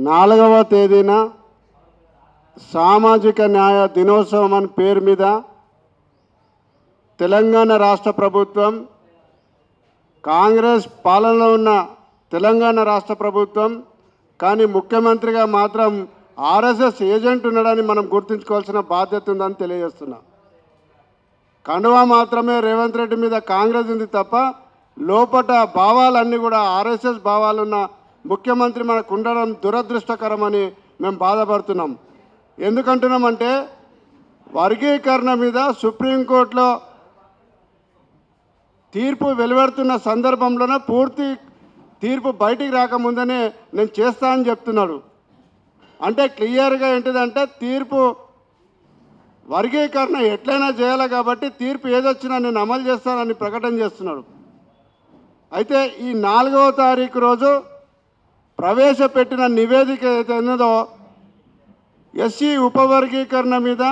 4వ తేదీన సామాజిక న్యాయ దినోత్సవం అని పేరు మీద తెలంగాణ రాష్ట్ర ప్రభుత్వం కాంగ్రెస్ పాలనలో ఉన్న తెలంగాణ రాష్ట్ర ప్రభుత్వం కానీ ముఖ్యమంత్రిగా మాత్రం ఆర్ఎస్ఎస్ ఏజెంట్ ఉన్నాడని మనం గుర్తుంచుకోవాల్సిన బాధ్యత ఉందని తెలియజేస్తున్నా. కండువా మాత్రమే రేవంత్ రెడ్డి మీద కాంగ్రెస్ ఉంది తప్ప లోపట భావాలన్నీ కూడా ఆర్ఎస్ఎస్ భావాలున్న ముఖ్యమంత్రి మనకు ఉండడం దురదృష్టకరమని మేము బాధపడుతున్నాం. ఎందుకంటున్నామంటే వర్గీకరణ మీద సుప్రీంకోర్టులో తీర్పు వెలువడుతున్న సందర్భంలోనే పూర్తి తీర్పు బయటికి రాకముందనే నేను చేస్తా అని చెప్తున్నాడు. అంటే క్లియర్గా ఏంటిదంటే తీర్పు వర్గీకరణ ఎట్లయినా చేయాలి కాబట్టి తీర్పు ఏదొచ్చినా నేను అమలు చేస్తానని ప్రకటన చేస్తున్నాడు. అయితే ఈ 4వ తారీఖు రోజు ప్రవేశపెట్టిన నివేదిక ఏదైతే ఉన్నదో ఎస్సీ ఉపవర్గీకరణ మీద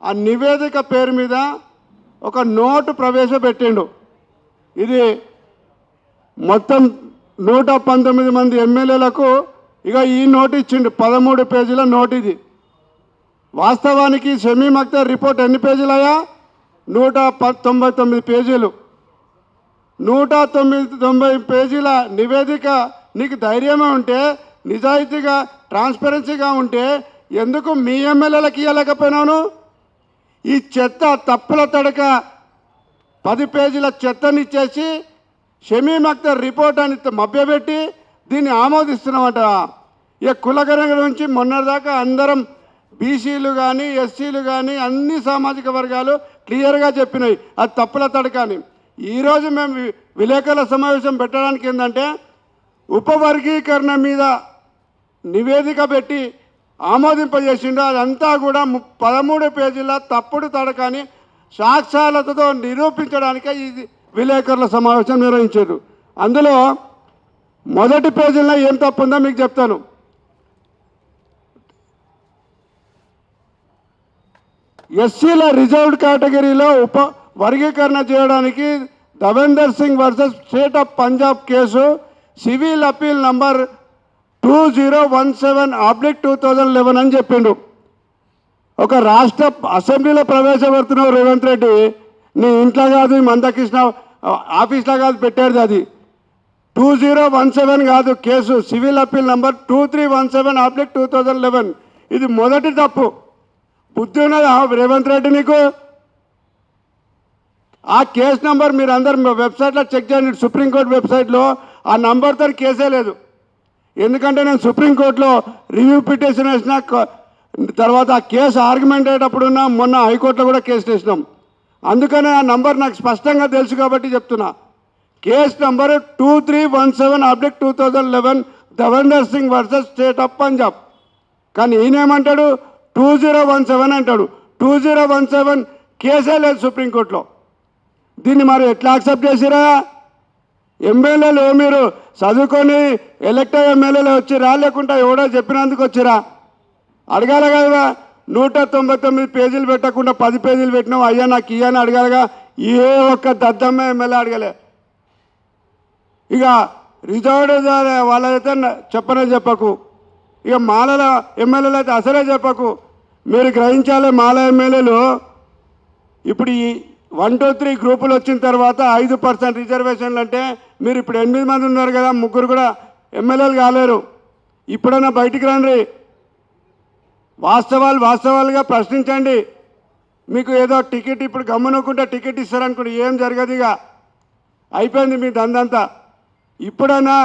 ఆ నివేదిక పేరు మీద ఒక నోటు ప్రవేశపెట్టిండు. ఇది మొత్తం 119 మంది ఎమ్మెల్యేలకు ఇక ఈ నోటు ఇచ్చిండు. 13 పేజీల నోటు ఇది. వాస్తవానికి షమీమ్ అఖ్తర్ రిపోర్ట్ ఎన్ని పేజీలయ్యా? 199 పేజీలు. 190 పేజీల నివేదిక నీకు ధైర్యమే ఉంటే, నిజాయితీగా ట్రాన్స్పరెన్సీగా ఉంటే ఎందుకు మీ ఎమ్మెల్యేలకు ఇవ్వలేకపోయినాను? ఈ చెత్త తప్పుల తడక 10 పేజీల చెత్తనిచ్చేసి షమీమ్ అఖ్తర్ రిపోర్ట్ అని మభ్యపెట్టి దీన్ని ఆమోదిస్తున్నామట. ఇక కులగణన నుంచి మొన్నటిదాకా అందరం బీసీలు కానీ ఎస్సీలు కానీ అన్ని సామాజిక వర్గాలు క్లియర్గా చెప్పినాయి అది తప్పుల తడకని. ఈరోజు మేము విలేకరుల సమావేశం పెట్టడానికి ఏంటంటే ఉపవర్గీకరణ మీద నివేదిక పెట్టి ఆమోదింపజేసిండు. అదంతా కూడా 13 పేజీల తప్పుడు తడకని సాక్ష్యాలతో నిరూపించడానికే ఈ విలేకరుల సమావేశం నిర్వహించారు. అందులో మొదటి పేజీలో ఏం తప్పు ఉందో మీకు చెప్తాను. ఎస్సీల రిజర్వ్డ్ కేటగిరీలో వర్గీకరణ చేయడానికి Davinder Singh versus state of Punjab case civil appeal number 2017/2011 అని చెప్పిండు. ఒక రాష్ట్ర అసెంబ్లీలో ప్రవేశపెడుతున్నావు రేవంత్ రెడ్డి, నీ ఇంట్లో కాదు మందకృష్ణ ఆఫీస్లో కాదు పెట్టేది. అది 2017 కాదు కేసు, సివిల్ అపీల్ నంబర్ 2317/2011. ఇది మొదటి తప్పు. బుద్ధి ఉన్నదా రేవంత్ రెడ్డి నీకు? ఆ కేసు నంబర్ మీరు అందరు వెబ్సైట్లో చెక్ చేయండి. సుప్రీంకోర్టు వెబ్సైట్లో ఆ నంబర్తో కేసే లేదు. ఎందుకంటే నేను సుప్రీంకోర్టులో రివ్యూ పిటిషన్ వేసిన తర్వాత ఆ కేసు ఆర్గ్యుమెంట్ అయ్యేటప్పుడున్న మొన్న హైకోర్టులో కూడా కేసు వేసినాం. అందుకనే ఆ నంబర్ నాకు స్పష్టంగా తెలుసు కాబట్టి చెప్తున్నా. Case number 2317/2011 Davinder Singh versus state of Punjab. కానీ ఈయనేమంటాడు 2017 అంటాడు. 2017 కేసే లేదు సుప్రీంకోర్టులో. దీన్ని మరి ఎట్లా యాక్సెప్ట్ చేసిరా? ఎమ్మెల్యేలు మీరు చదువుకొని ఎలక్ట్ అయ్యే ఎమ్మెల్యేలు వచ్చిరా లేకుండా ఎవడో చెప్పినందుకు వచ్చిరా? అడగాలి కదా. 199 పేజీలు పెట్టకుండా 10 పేజీలు పెట్టినావు, అయ్యా నాకు ఇయ్యని అడగాలిగా. ఏ ఒక్క దద్దమ్మ ఎమ్మెల్యే అడగలే. ఇక రిజర్వ్డ్ వాళ్ళైతే చెప్పనే చెప్పకు, ఇక మాలల ఎమ్మెల్యేలు అయితే అసలే చెప్పకు. మీరు గ్రహించాలి, మాల ఎమ్మెల్యేలు ఇప్పుడు ఈ 1, 2, 3 గ్రూపులు వచ్చిన తర్వాత 5% రిజర్వేషన్లు అంటే మీరు ఇప్పుడు 8 మంది ఉన్నారు కదా, 3 కూడా ఎమ్మెల్యేలు కాలేరు. ఇప్పుడైనా బయటికి రండి, వాస్తవాలుగా ప్రశ్నించండి. మీకు ఏదో టికెట్ ఇప్పుడు గమ్మునకుంటే టికెట్ ఇస్తారనుకోండి, ఏం జరగదు. ఇక అయిపోయింది మీ దందంతా. ఇప్పుడైనా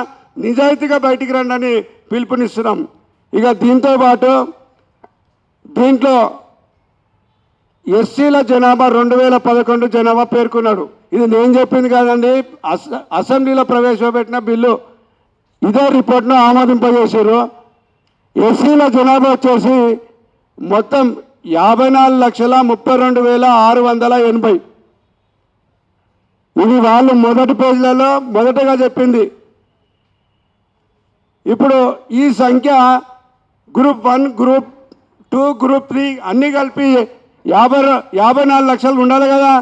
నిజాయితీగా బయటికి రండి అని పిలుపునిస్తున్నాం. ఇక దీంతో పాటు దీంట్లో ఎస్సీల జనాభా 2011 జనాభా పేర్కొన్నాడు. ఇది నేను చెప్పింది కాదండి, అసెంబ్లీలో ప్రవేశపెట్టిన బిల్లు. ఇదే రిపోర్ట్ను ఆమోదింపజేశారు. ఎస్సీల జనాభా వచ్చేసి మొత్తం 54,32,680. ఇది వాళ్ళు మొదటి పేజీలలో మొదటగా చెప్పింది. ఇప్పుడు ఈ సంఖ్య గ్రూప్ 1, గ్రూప్ 2, గ్రూప్ 3 అన్నీ కలిపి 54 లక్షలు ఉండాలి కదా.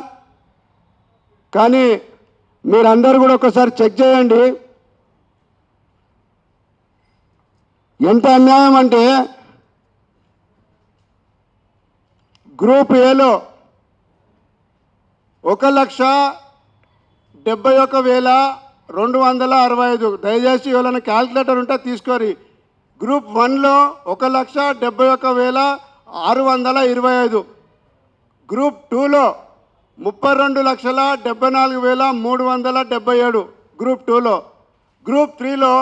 కానీ మీరందరూ కూడా ఒకసారి చెక్ చేయండి. ఎంత అన్యాయం అంటే గ్రూప్ ఏలో 1,71,265 దయచేసి ఎవరైనా క్యాల్కులేటర్ ఉంటే తీసుకోరి. గ్రూప్ 1లో 1,71,625, గ్రూప్ 2లో 32,74,377 గ్రూప్ 2లో, గ్రూప్ 3లో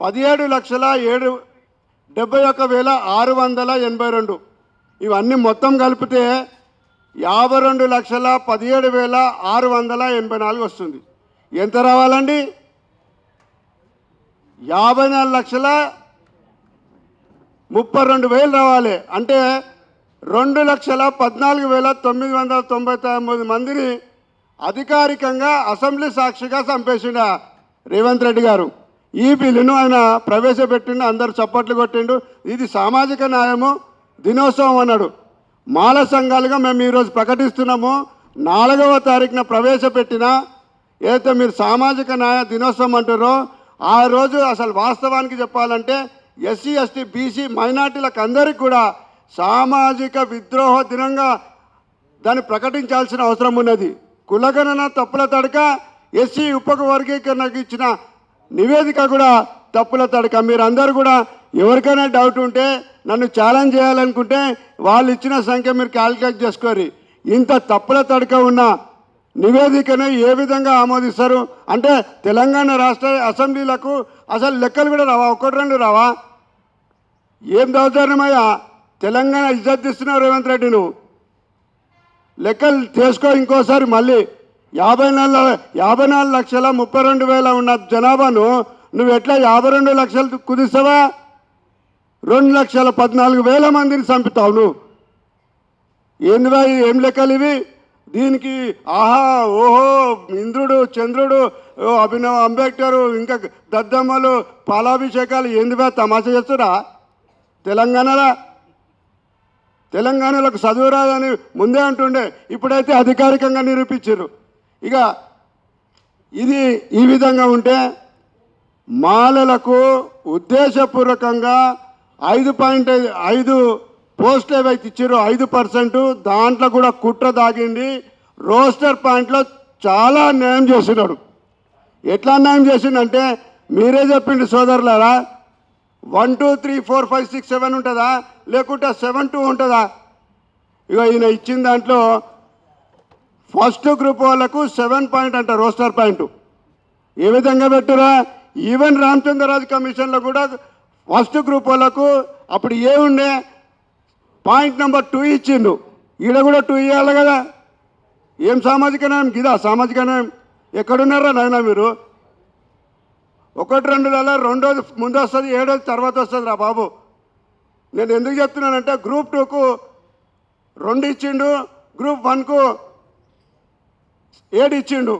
17,71,682. ఇవన్నీ మొత్తం కలిపితే 52,17,684 వస్తుంది. ఎంత రావాలండి? 54,32,000 రావాలి. అంటే 2,14,999 మందిని అధికారికంగా అసెంబ్లీ సాక్షిగా చంపేసిండ రేవంత్ రెడ్డి గారు. ఈ బిల్లును ఆయన ప్రవేశపెట్టిండు, అందరూ చప్పట్లు కొట్టిండు. ఇది సామాజిక న్యాయము దినోత్సవం అన్నాడు. మాల సంఘాలుగా మేము ఈరోజు ప్రకటిస్తున్నాము. 4వ తారీఖున ప్రవేశపెట్టిన ఏదైతే మీరు సామాజిక న్యాయ దినోత్సవం అంటారో ఆ రోజు అసలు వాస్తవానికి చెప్పాలంటే ఎస్సీ ఎస్టీ బీసీ మైనార్టీలకు అందరికీ కూడా సామాజిక విద్రోహ దినంగా దాన్ని ప్రకటించాల్సిన అవసరం ఉన్నది. కులగణన తప్పుల తడక ఎస్సీ ఉపవర్గీకరణకు ఇచ్చిన నివేదిక కూడా తప్పుల తడక. మీరందరూ కూడా ఎవరికైనా డౌట్ ఉంటే నన్ను ఛాలెంజ్ చేయాలనుకుంటే వాళ్ళు ఇచ్చిన సంఖ్య మీరు క్యాల్కులేట్ చేసుకోరు. ఇంత తప్పుల తడక ఉన్న నివేదికను ఏ విధంగా ఆమోదిస్తారు? అంటే తెలంగాణ రాష్ట్ర అసెంబ్లీలకు అసలు లెక్కలు కూడా రావా? 1-2 రావా? ఏం దౌర్జన్యమయ్యా? తెలంగాణ ఇజ్జత్ ఇస్తున్నావు రేవంత్ రెడ్డి. నువ్వు లెక్కలు చేసుకో ఇంకోసారి. మళ్ళీ 54,32,000 ఉన్న జనాభాను నువ్వు ఎట్లా 52 లక్షలు కుదిస్తావా? 2,14,000 మందిని చంపుతావు నువ్వు. ఏందివా ఏం లెక్కలు ఇవి? దీనికి ఆహా ఓహో ఇంద్రుడు చంద్రుడు అభినవ్ అంబేద్కర్ ఇంకా దద్దమ్మలు పాలాభిషేకాలు ఏందివా తమాషా చేస్తురా? తెలంగాణలోకి చదువు రాదని ముందే అంటుండే, ఇప్పుడైతే అధికారికంగా నిరూపించారు. ఇక ఇది ఈ విధంగా ఉంటే మాలలకు ఉద్దేశపూర్వకంగా 5.5 పోస్టులు ఏవైతే ఇచ్చారో 5%, దాంట్లో కూడా కుట్ర దాగింది. రోస్టర్ పాయింట్లో చాలా అన్యాయం చేస్తున్నాడు. ఎట్లా అన్యాయం చేసిండంటే మీరే చెప్పిండు సోదరులారా. 1 2 3 4 5 6 7 ఉంటుందా లేకుంటే 7 2 ఉంటుందా? ఇక ఈయన ఇచ్చిన దాంట్లో ఫస్ట్ గ్రూప్ వాళ్ళకు 7 పాయింట్ అంట రోస్టర్ పాయింట్. ఏ విధంగా పెట్టురా? ఈవెన్ రామచంద్రరాజు కమిషన్లో కూడా ఫస్ట్ గ్రూప్ వాళ్ళకు అప్పుడు ఏ ఉండే పాయింట్ నెంబర్ 2 ఇచ్చిండు. ఈడ కూడా 2 ఇవ్వాలి కదా. ఏం సామాజిక న్యాయం గిదా? సామాజిక న్యాయం ఎక్కడున్నారా నాయన మీరు? 1-2లలో 2వ ముందు వస్తుంది, 7వ తర్వాత వస్తుంది రా బాబు. నేను ఎందుకు చెప్తున్నానంటే గ్రూప్ 2కు 2 ఇచ్చిండు, గ్రూప్ 1కు 7 ఇచ్చిండు.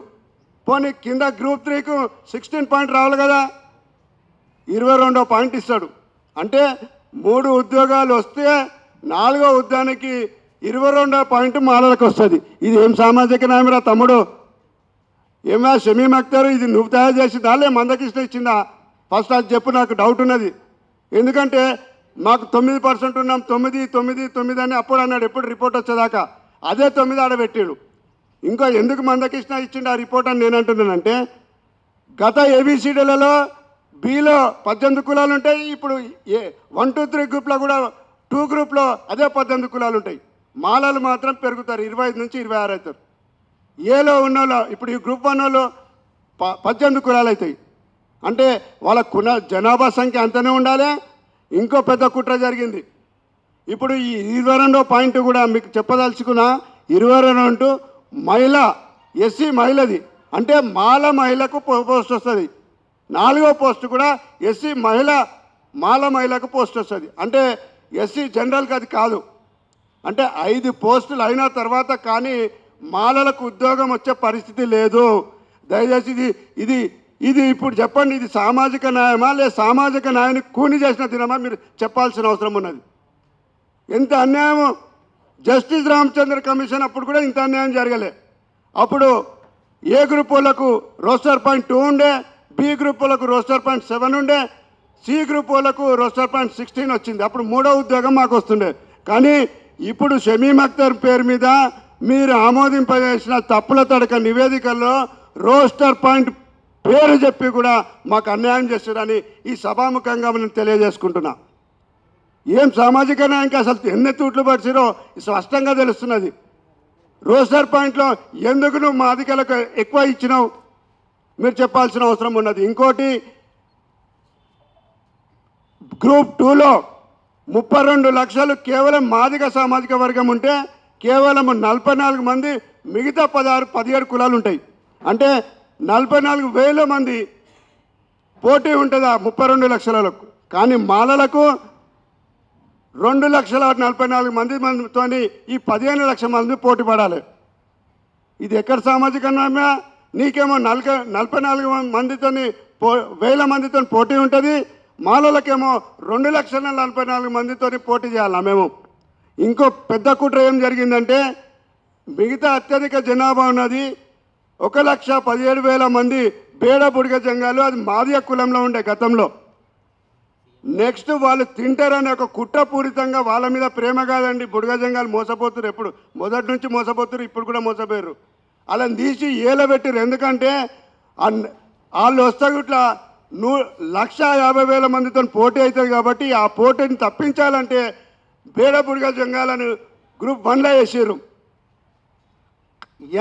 పోనీ కింద గ్రూప్ 3కు 16 పాయింట్ రావాలి కదా, 22వ పాయింట్ ఇస్తాడు. అంటే 3 ఉద్యోగాలు వస్తే 4వ ఉద్యోగానికి 22వ పాయింట్ మాలలకు వస్తుంది. ఇది ఏం సామాజిక న్యాయమరా తమ్ముడు? ఏమా షమీమ్ అఖ్తర్ ఇది నువ్వు తయారు చేసిందా లే మందకృష్ణ ఇచ్చిందా? ఫస్ట్ అది చెప్పు, నాకు డౌట్ ఉన్నది. ఎందుకంటే మాకు 9% ఉన్నాం, 9 అని అప్పుడు అన్నాడు. ఎప్పుడు రిపోర్ట్ వచ్చేదాకా అదే 9 ఆడబెట్టాడు. ఇంకా ఎందుకు మందకృష్ణ ఇచ్చిండు ఆ రిపోర్ట్ అని నేను అంటున్నానంటే, గత ఏబిసిడీలలో బిలో 18 కులాలు ఉంటాయి. ఇప్పుడు 1 2 3 గ్రూప్లో కూడా 2 గ్రూప్లో అదే 18 కులాలు ఉంటాయి. మాలలు మాత్రం పెరుగుతారు, 25 నుంచి 26 అవుతారు. ఏలో ఉన్న వాళ్ళు ఇప్పుడు ఈ గ్రూప్ 1 వాళ్ళు 18 కులాలు అవుతాయి. అంటే వాళ్ళ జనాభా సంఖ్య అంతనే ఉండాలి. ఇంకో పెద్ద కుట్ర జరిగింది. ఇప్పుడు ఈ 22వ పాయింట్ కూడా మీకు చెప్పదలుచుకున్న 22 మహిళ ఎస్సీ మహిళది. అంటే మాల మహిళకు పోస్ట్ వస్తుంది. 4వ పోస్ట్ కూడా ఎస్సీ మాల మహిళకు పోస్ట్ వస్తుంది. అంటే ఎస్సీ జనరల్కి అది కాదు. అంటే 5 పోస్టులు అయిన తర్వాత కానీ మాలలకు ఉద్యోగం వచ్చే పరిస్థితి లేదు. దయచేసి ఇది ఇది ఇప్పుడు చెప్పండి, ఇది సామాజిక న్యాయమా లేదా సామాజిక న్యాయాన్ని కూని చేసిన దినమా? మీరు చెప్పాల్సిన అవసరం ఉన్నది. ఎంత అన్యాయమో! జస్టిస్ రామచంద్ర కమిషన్ అప్పుడు కూడా ఇంత అన్యాయం జరగలే. అప్పుడు ఏ గ్రూప్ వాళ్ళకు రోస్టర్ పాయింట్ 2 ఉండే, బి గ్రూప్ వాళ్ళకు రోస్టర్ పాయింట్ 7 ఉండే, సి గ్రూప్ వాళ్ళకు రోస్టర్ పాయింట్ 16 వచ్చింది. అప్పుడు 3వ ఉద్యోగం మాకు వస్తుండే. కానీ ఇప్పుడు షమీమ్ అఖ్తర్ పేరు మీద మీరు ఆమోదింపజేసిన తప్పుల తడక నివేదికల్లో రోస్టర్ పాయింట్ పేరు చెప్పి కూడా మాకు అన్యాయం చేస్తారని ఈ సభాముఖంగా నేను తెలియజేసుకుంటున్నా. ఏం సామాజిక న్యాయంకి అసలు ఎన్ని తూట్లు పడిచిరో స్పష్టంగా తెలుస్తున్నది. రోస్టర్ పాయింట్లో ఎందుకు నువ్వు మా అధికారులకు ఎక్కువ ఇచ్చినావు మీరు చెప్పాల్సిన అవసరం ఉన్నది. ఇంకోటి, గ్రూప్ 2లో 32 లక్షలు కేవలం మాదిగ సామాజిక వర్గం ఉంటే కేవలం 44 మంది, మిగతా 17 కులాలు ఉంటాయి. అంటే 44,000 మంది పోటీ ఉంటుంది ఆ 32 లక్షలకు. కానీ మాలలకు 2,44,000 మందితో ఈ 15 లక్షల మంది పోటీ పడాలి. ఇది ఎక్కడ సామాజిక న్యాయమా? నీకేమో 44 మందితో 1,000 మందితో పోటీ ఉంటుంది, మాలలకేమో 2,44,000 మందితో పోటీ చేయాలి మేము. ఇంకో పెద్ద కుట్ర ఏం జరిగిందంటే, మిగతా అత్యధిక జనాభా ఉన్నది 1,17,000 మంది బేడ బుడిగ జంగాలు, అది మాదిగ కులంలో ఉండే గతంలో. నెక్స్ట్ వాళ్ళు తింటారని ఒక కుట్రపూరితంగా, వాళ్ళ మీద ప్రేమ కాదండి, బుడిగ జంగాలు మోసపోతున్నారు. ఎప్పుడు మొదటి నుంచి మోసపోతున్నారు, ఇప్పుడు కూడా మోసపోయారు. అలా తీసి ఏలబెట్టారు. ఎందుకంటే వాళ్ళు వస్తే ఇట్లా 1,50,000 మందితో పోటీ అవుతుంది కాబట్టి ఆ పోటీని తప్పించాలంటే బేడ బుడిగ జంగాలను గ్రూప్ 1లో వేసారు.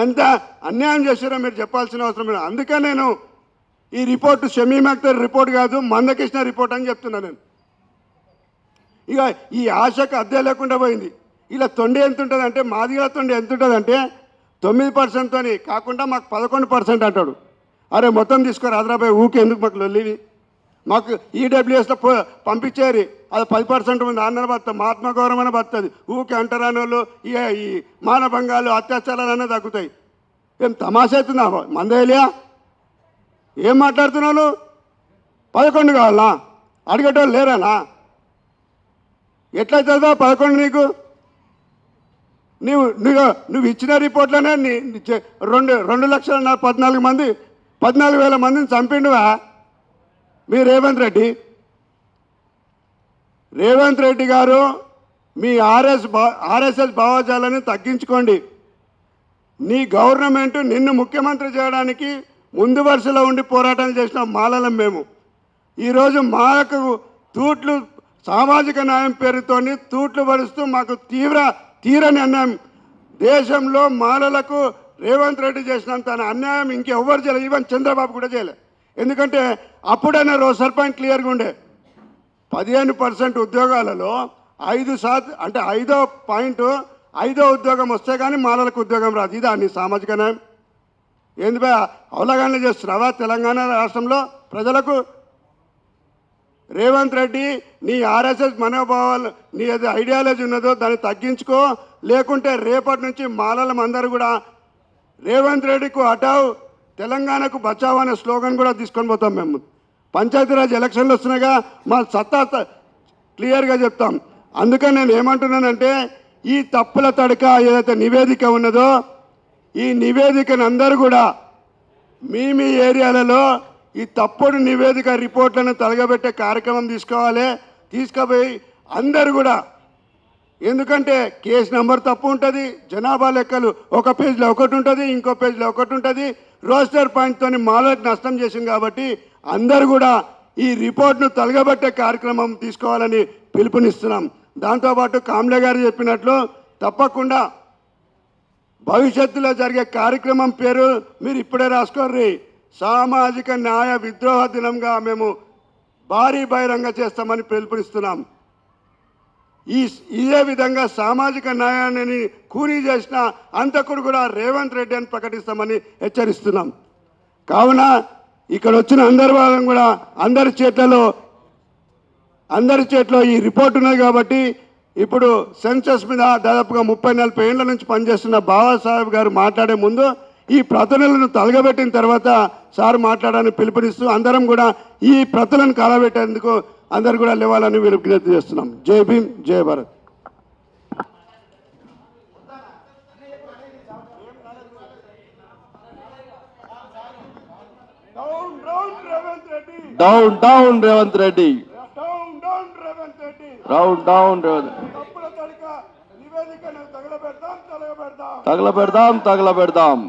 ఎంత అన్యాయం చేశారో మీరు చెప్పాల్సిన అవసరం లేదు. అందుకే నేను ఈ రిపోర్టు షమీమ్ అఖ్తర్ రిపోర్ట్ కాదు, మందకృష్ణ రిపోర్ట్ అని చెప్తున్నాను నేను. ఇక ఈ ఆశకు అద్దె లేకుండా పోయింది. ఇలా తొండి ఎంత ఉంటుంది అంటే, మాదిగా తొండి ఎంత ఉంటుంది అంటే 9%తో కాకుండా మాకు 11% అంటాడు. అరే మొత్తం తీసుకోరు హైదరాబాద్, ఊకే ఎందుకు మాకు లొల్లివి? మాకు ఈడబ్ల్యూఎస్లో పంపించేరి, అది 10% ఉంది, అన్న బతుంది, మహాత్మా గౌరవం అని బతుంది. ఊకే అంటరాని వాళ్ళు ఈ మానభంగాలు అత్యాచారాలనే తగ్గుతాయి. ఏం తమాషా అవుతుందా మందేలియా? ఏం మాట్లాడుతున్నావు? 11 కావాలా? అడిగేటోళ్ళు లేరానా? ఎట్లయితుందా 11 నీకు? నువ్వు ఇచ్చిన రిపోర్ట్లోనే 2,14,000 మందిని చంపిండువా మీ రేవంత్ రెడ్డి గారు. మీ ఆర్ఎస్ఎస్ భావజాలని తగ్గించుకోండి. నీ గవర్నమెంట్ నిన్ను ముఖ్యమంత్రి చేయడానికి ముందు వరుసలో ఉండి పోరాటం చేసిన మాలలం మేము. ఈరోజు మాలకు తూట్లు, సామాజిక న్యాయం పేరుతోని తూట్లు పరుస్తూ మాకు తీరని అన్యాయం. దేశంలో మాలలకు రేవంత్ రెడ్డి చేసినంత అన్యాయం ఇంకెవ్వరు చేయలేదు, ఈవెన్ చంద్రబాబు కూడా చేయలేదు. ఎందుకంటే అప్పుడైనా రోస్టర్ పాయింట్ క్లియర్గా ఉండే. 15% ఉద్యోగాలలో 5% అంటే 5వ పాయింట్ 5వ ఉద్యోగం వస్తే కానీ మాలలకు ఉద్యోగం రాదు. ఇదా నీ సామాజిక న్యాయం? ఏంది బా అవలగానే చేస్తున్నావా తెలంగాణ రాష్ట్రంలో ప్రజలకు? రేవంత్ రెడ్డి, నీ ఆర్ఎస్ఎస్ మనోభావాలు, నీ ఏది ఐడియాలజీ ఉన్నదో దాన్ని తగ్గించుకో. లేకుంటే రేపటి నుంచి మాలలం అందరూ కూడా రేవంత్ రెడ్డికు హటావ్, తెలంగాణకు బచావ్ అనే స్లోగన్ కూడా తీసుకొని పోతాం మేము. పంచాయతీరాజ్ ఎలక్షన్లు వస్తున్నాయిగా, మా సత్తా క్లియర్గా చెప్తాం. అందుకని నేను ఏమంటున్నానంటే, ఈ తప్పుల తడక ఏదైతే నివేదిక ఉన్నదో, ఈ నివేదికను అందరూ కూడా మీ ఏరియాలలో ఈ తప్పుడు నివేదిక రిపోర్ట్లను తలగబెట్టే కార్యక్రమం తీసుకుపోయి అందరూ కూడా, ఎందుకంటే కేసు నెంబర్ తప్పు ఉంటుంది, జనాభా లెక్కలు ఒక పేజ్లో ఒకటి ఉంటుంది, ఇంకో పేజ్లో ఒకటి ఉంటుంది, రోస్టర్ పాయింట్తో మాలకు నష్టం చేసింది. కాబట్టి అందరూ కూడా ఈ రిపోర్ట్ను తలగబెట్టే కార్యక్రమం తీసుకోవాలని పిలుపునిస్తున్నాం. దాంతోపాటు కామ్లే గారు చెప్పినట్లు తప్పకుండా భవిష్యత్తులో జరిగే కార్యక్రమం పేరు మీరు ఇప్పుడే రాసుకోర్రి. సామాజిక న్యాయ విద్రోహ దినంగా మేము భారీ బహిరంగ చేస్తామని పిలుపునిస్తున్నాం. ఇదే విధంగా సామాజిక న్యాయాన్ని కూనీ చేసిన అంతకుడు కూడా రేవంత్ రెడ్డి అని ప్రకటిస్తామని హెచ్చరిస్తున్నాం. కావున ఇక్కడ వచ్చిన అందరి వాళ్ళం కూడా అందరి చేతిలో ఈ రిపోర్ట్ ఉన్నది. కాబట్టి ఇప్పుడు సెన్సస్ మీద దాదాపుగా 30-40 ఏళ్ల నుంచి పనిచేస్తున్న బాబాసాహెబ్ గారు మాట్లాడే ముందు ఈ ప్రతులను తలగబెట్టిన తర్వాత సార్ మాట్లాడాలని పిలుపునిస్తూ అందరం కూడా ఈ ప్రతులను కాలబెట్టేందుకు అందరు కూడా లేవాలని విజ్ఞప్తి చేస్తున్నాం. జై భీమ్, జై Bharat. Down down Revanth Reddy. Round down తప్పుల తడక నివేదికను తగలబెడదాం తగలబెడదాం